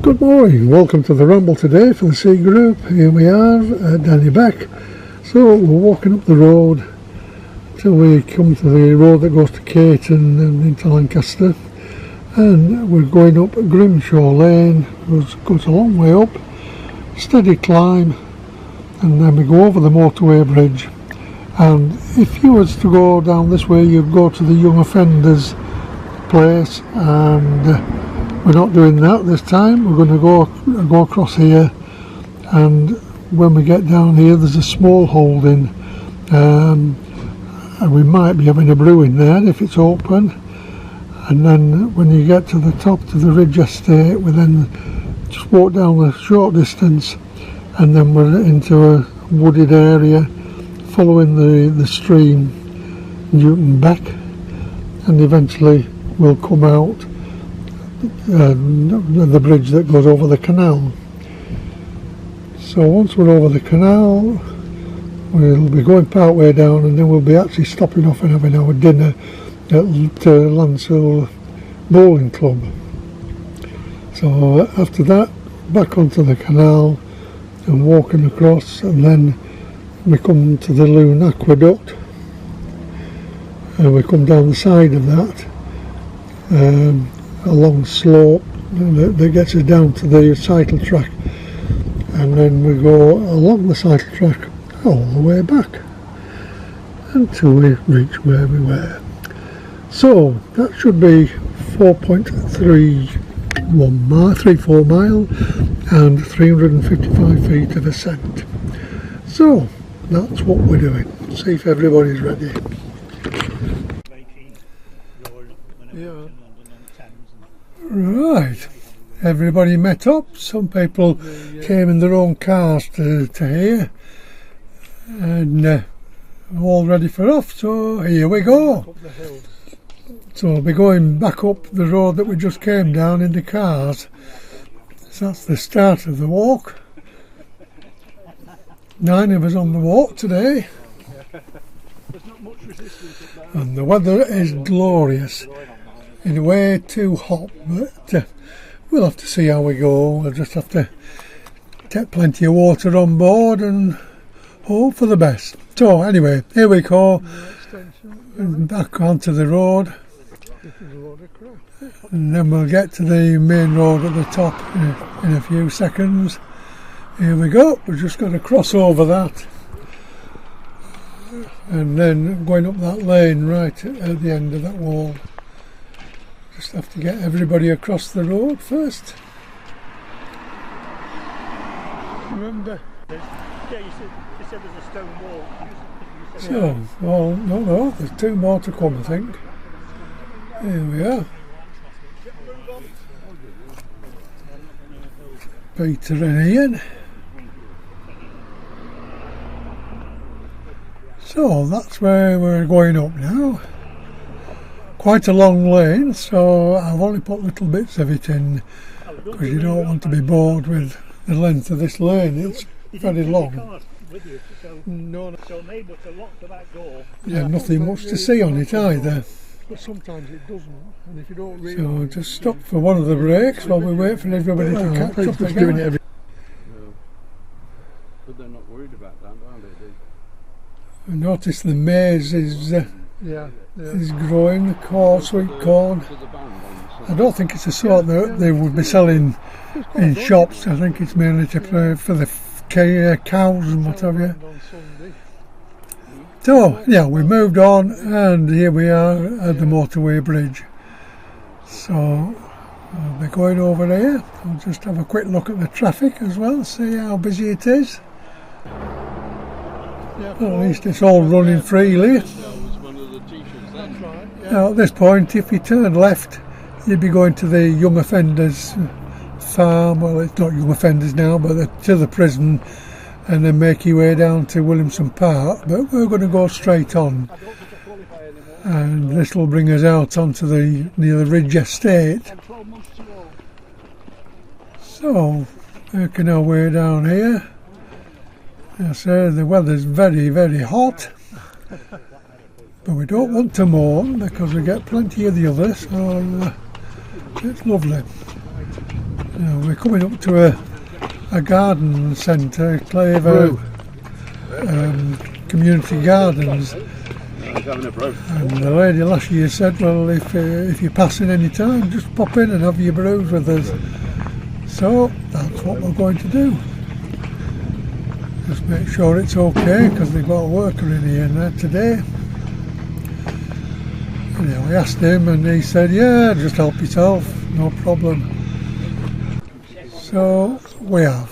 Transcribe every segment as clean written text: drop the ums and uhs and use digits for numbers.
Good morning, welcome to the Ramble today for the C group. Here we are at Denny Beck. So we're walking up the road till we come to the road that goes to Caton and into Lancaster, and we're going up Grimshaw Lane, which goes a long way up, steady climb, and then we go over the motorway bridge. And if you was to go down this way, you'd go to the young offenders place, and we're not doing that this time. We're going to go across here, and when we get down here there's a small holding, and we might be having a brew in there if it's open. And then when you get to the top to the Ridge Estate, we then just walk down a short distance, and then we're into a wooded area following the stream Newton Beck, and eventually we'll come out the bridge that goes over the canal. So once we're over the canal, we'll be going part way down, and then we'll be actually stopping off and having our dinner at Lancaster Bowling Club. So after that, back onto the canal and walking across, and then we come to the Loon Aqueduct, and we come down the side of that, a long slope that gets us down to the cycle track, and then we go along the cycle track all the way back until we reach where we were. So that should be 4.34 mile and 355 feet of ascent. So that's what we're doing. See if everybody's ready. Yeah. Right, everybody met up. Some people came in their own cars to here, and all ready for off, so here we go. So we'll be going back up the road that we just came down in the cars. So that's the start of the walk. 9 of us on the walk today, and the weather is glorious. In a way too hot, but we'll have to see how we go. We'll just have to get plenty of water on board and hope for the best. So anyway, here we go, back onto the road, and then we'll get to the main road at the top in a few seconds. Here we go, we've just got to cross over that, and then going up that lane right at the end of that wall. Just have to get everybody across the road first. Remember? Yeah, you said there's a stone wall. So, well, no, there's 2 more to come, I think. Here we are. Peter and Ian. So that's where we're going up now. Quite a long lane, so I've only put little bits of it in because you don't want to be bored with the length of this lane. It's very long. Yeah, nothing much to see on it either. But sometimes it doesn't, and if you don't really. So just stop for one of the breaks while we wait for everybody to catch up again. But they're not worried about that, are they? I notice the maize is growing, the sweet corn. I don't think it's a sort that they would be selling in shops. I think it's mainly for the cows and what have you. So yeah, we moved on, and here we are at the motorway bridge. So I'll be going over here. I'll just have a quick look at the traffic as well, see how busy it is. At least it's all running freely. Now at this point, if you turn left, you'd be going to the young offenders farm. Well, it's not young offenders now, but to the prison, and then make your way down to Williamson Park. But we're going to go straight on, and this will bring us out onto near the Ridge Estate. So making our way down here. I say the weather's very, very hot, but we don't want to mourn because we get plenty of the others, so it's lovely. We're coming up to a garden centre, Claver Community Gardens, and the lady last year said, well, if you're passing any time, just pop in and have your brews with us. So that's what we're going to do. Just make sure it's okay, because they've got a worker in here now today. Anyway, I asked him and he said, yeah, just help yourself, no problem. So we have.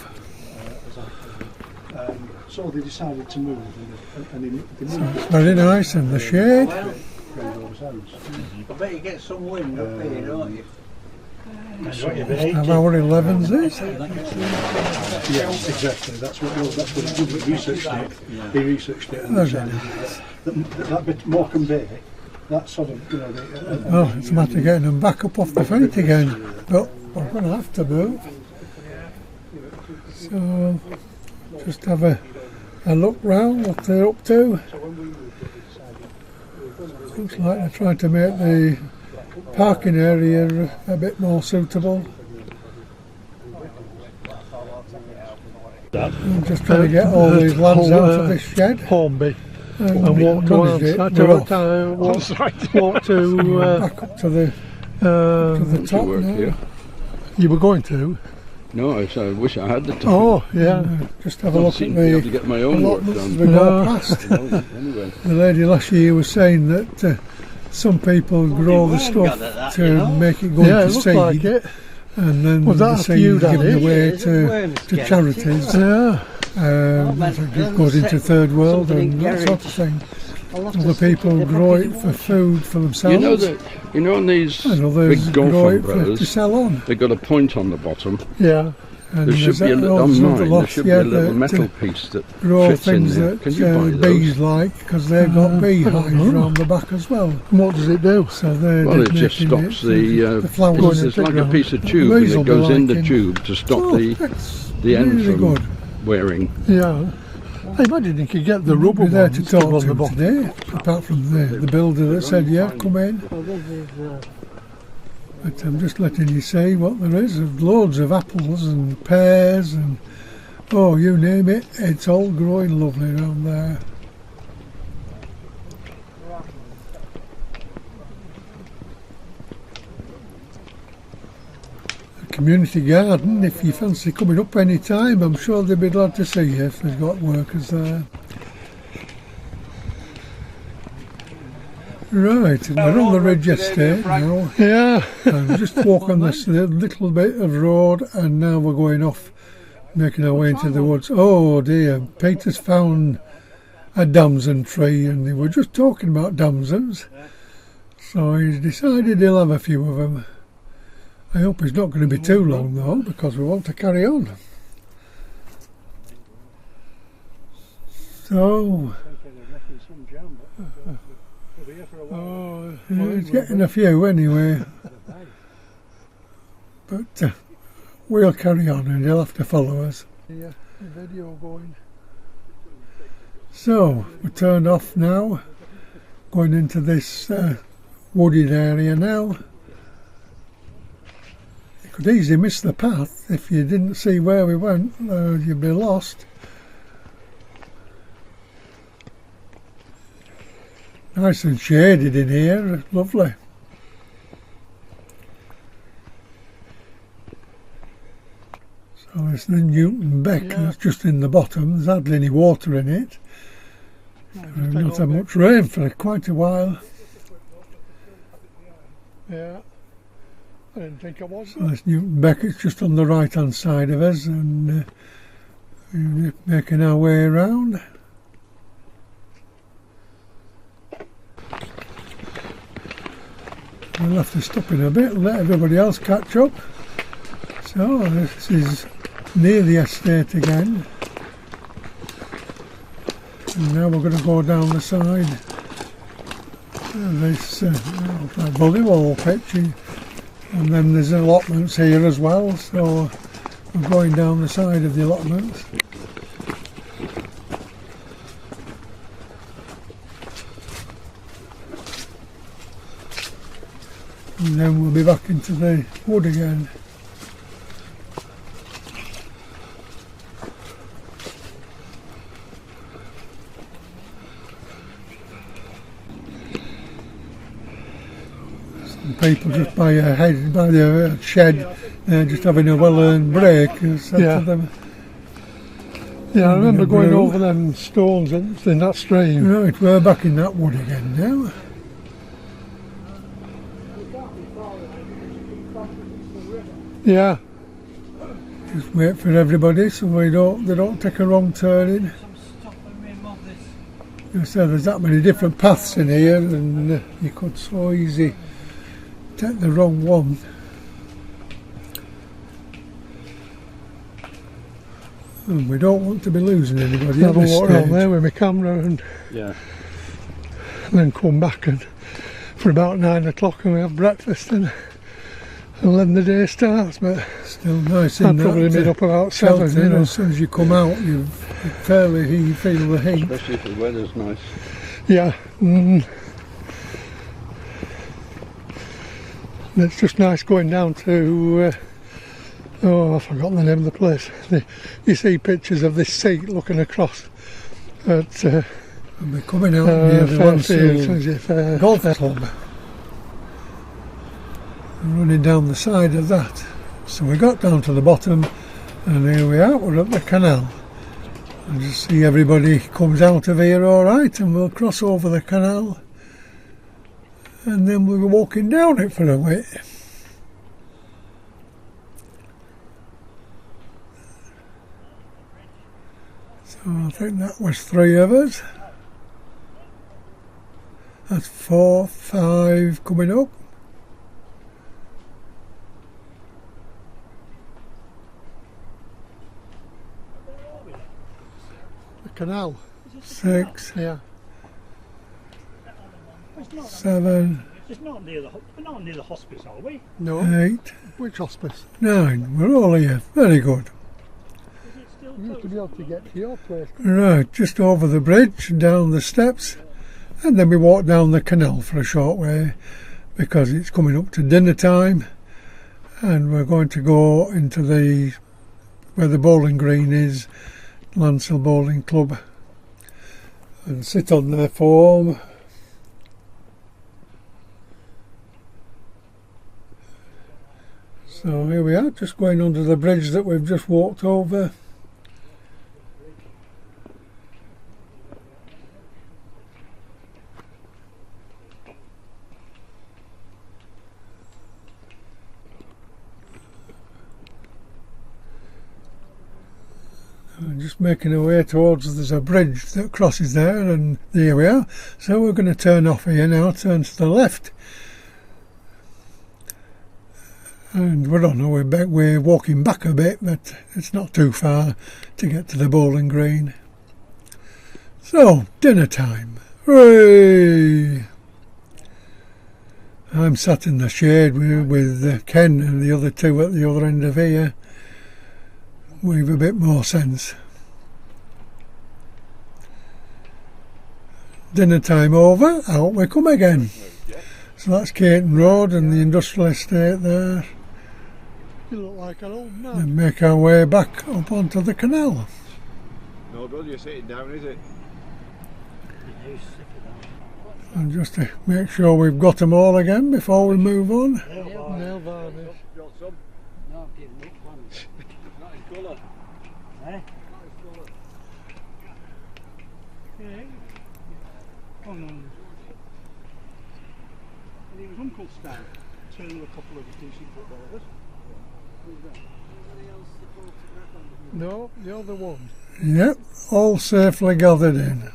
So they decided to move, and they moved. So it's very nice in the shade. I bet you get some wind up here, don't you? Have our 11s is. Yeah, exactly. That's what he researched it. He researched it, and they said that bit Morecambe Bay, that sort of, you know. Well, it's a matter of getting them back up off the feet again, but we're going to have to move. So just have a look round what they're up to. Looks like they're trying to make the parking area a bit more suitable. I'm just trying to get all these lads out of this shed. Hornby. And walk to back up to the top now. You were going to? No, I wish I had the time. Oh, yeah. Just have a look at to get my own work allotments done. we got past. Anyway. The lady last year was saying that some people grow the stuff to make it go into seed, like it. and then Was that the after you seed done given it? away to charities. Yeah. It goes into third world and that sort of thing. Other people grow it for food for themselves. You know on these and others big golf grow it to umbrellas, sell on. they've got a point on the bottom. Yeah. And There should be a little, on mine, there should be a little metal piece that grow fits in things there. that Can you buy bees those? like, because they've got beehives around the back as well. What does it do? So they're Well, it just stops the flowers. it's like a piece of The tube, bees and will it be goes in the liking. tube to stop the end really from good. wearing. Yeah. I imagine you could get the rubber We're there to ones talk on to the them bottom. today, apart from the builder that said, yeah, come in. But I'm just letting you see what there is. There's loads of apples and pears and, oh, you name it, it's all growing lovely around there. Community garden, if you fancy coming up any time, I'm sure they'd be glad to see you if they've got workers there. Right, and we're on the Ridge Estate now. Yeah. And just walk on this little bit of road, and now we're going off, making our way into the woods. Oh dear, Peter's found a damson tree, and they were just talking about damsons, so he's decided he'll have a few of them. I hope it's not going to be too long though, because we want to carry on. So, he's getting a few anyway. But we'll carry on and he'll have to follow us. Yeah, the video going. So, we turned off now, going into this wooded area now. You could easily miss the path if you didn't see where we went, you'd be lost. Nice and shaded in here, lovely. So it's the Newton Beck that's just in the bottom, there's hardly any water in it. We've not had much rain for quite a while. Yeah. I didn't think I was. So this Newton Beck is just on the right hand side of us, and we're making our way around. We'll have to stop in a bit and let everybody else catch up. So this is near the estate again. And now we're going to go down the side of this volleyball pitch. And then there's allotments here as well, so we're going down the side of the allotments. And then we'll be back into the wood again. people just by the shed, just having a well-earned break. Yeah. To them, yeah, I remember going over them stones in that stream. right, we're back in that wood again now. Yeah. Just wait for everybody so they don't take a wrong turning. So there's that many different paths in here, and you could so easy take the wrong one. And we don't want to be losing anybody at I'll this walk stage. around there with my camera and then come back and for about 9 o'clock and we have breakfast and then the day starts. But Still nice I'd in probably that meet up about 7, shelter, you know. as soon as you come out you fairly feel the heat. Especially if the weather's nice. Yeah. And it's just nice going down to I've forgotten the name of the place. You see pictures of this seat looking across at And we're coming out near the Lancaster Golf Club. Running down the side of that. So we got down to the bottom and here we are, we're at the canal. And just see everybody comes out of here alright, and we'll cross over the canal and then we'll be walking down it for a bit. So I think that was 3 of us. That's 4, 5 coming up. the canal. 6, Yeah. 7, It's not near we're not near the hospice, are we? No. 8, Which hospice? 9. We're all here. Very good. Is it still You used to be able to get to your place. Right, just over the bridge and down the steps, and then we walk down the canal for a short way because it's coming up to dinner time, and we're going to go into where the bowling green is, Lancaster Bowling Club, and sit on their foam. So here we are, just going under the bridge that we've just walked over. And just making our way towards, there's a bridge that crosses there, and there we are. So we're going to turn off here now, turn to the left. And we're on our way back, we're walking back a bit, but it's not too far to get to the bowling green. So, dinner time. Hooray! I'm sat in the shade with Ken and the other two at the other end of here. With a bit more sense. Dinner time over, out we come again. So that's Caton Road and the industrial estate there. You look like an old man. And make our way back up onto the canal. No good, you're sitting down, is it? And just to make sure we've got them all again before we move on. Nail varnish. You got some? No, I'm getting mixed ones. Not in colour. Eh? Yeah. Oh no. And it was Uncle Stan, two a couple of decent footballers. No, the other one. Yep, all safely gathered in.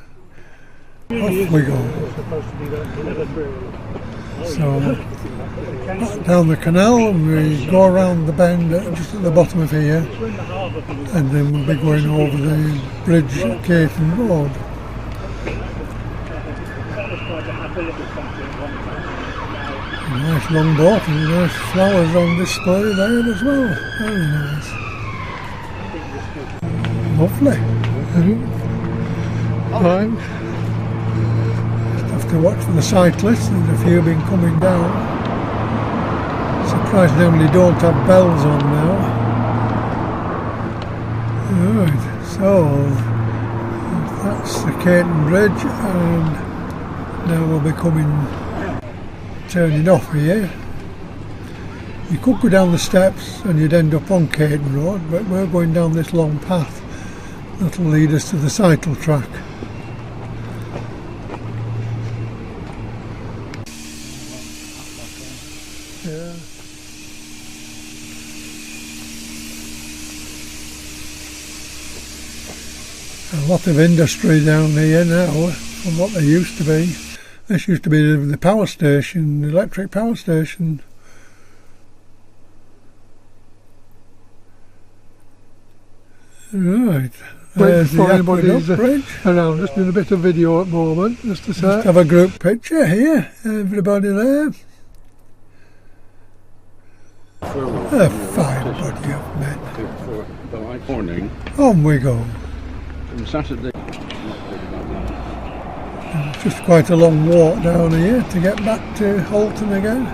Off we go. Supposed to be the So back down the canal, and we go around the bend just at the bottom of here, and then we'll be going over the bridge at Caton Road. A nice long boat and nice flowers on display there as well. Very nice. Lovely. Fine. Have to watch for the cyclists, there's a few been coming down. Surprised how many don't have bells on now. Right, so that's the Caton Bridge, and now we'll be turning off here. You could go down the steps and you'd end up on Caden Road, but we're going down this long path that'll lead us to the cycle track. Yeah. A lot of industry down here now from what they used to be. This used to be the power station, the electric power station. Right, there's the aqueduct bridge. Around, just doing a bit of video at the moment, just to say. Just have a group picture here, everybody there. A fine body of men. For the light morning. On we go. On Saturday. It's just quite a long walk down here to get back to Halton again.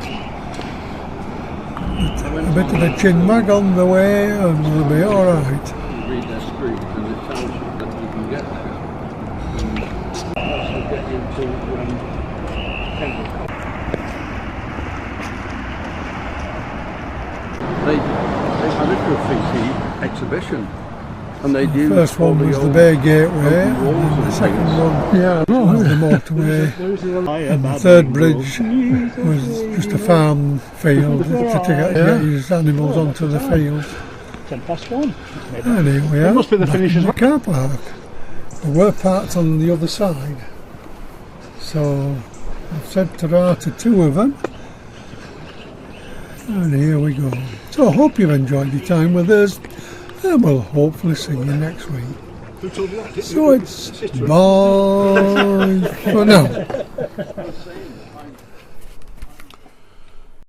But a bit of a chin mag on the way and we'll be alright. You read their street and it tells you that you can get there. And also get you to Kendall. They had a graffiti exhibition. And they The first one was the Bay Gateway, and the second one was the motorway, and the third bridge was just a farm field to get his animals onto the field. 1:10. And here we are, must be the back finish in as the car park. There were parts on the other side, so I've said ta-ra to two of them. And here we go. So I hope you've enjoyed your time with us. And we'll hopefully see you next week. So it's bye for now.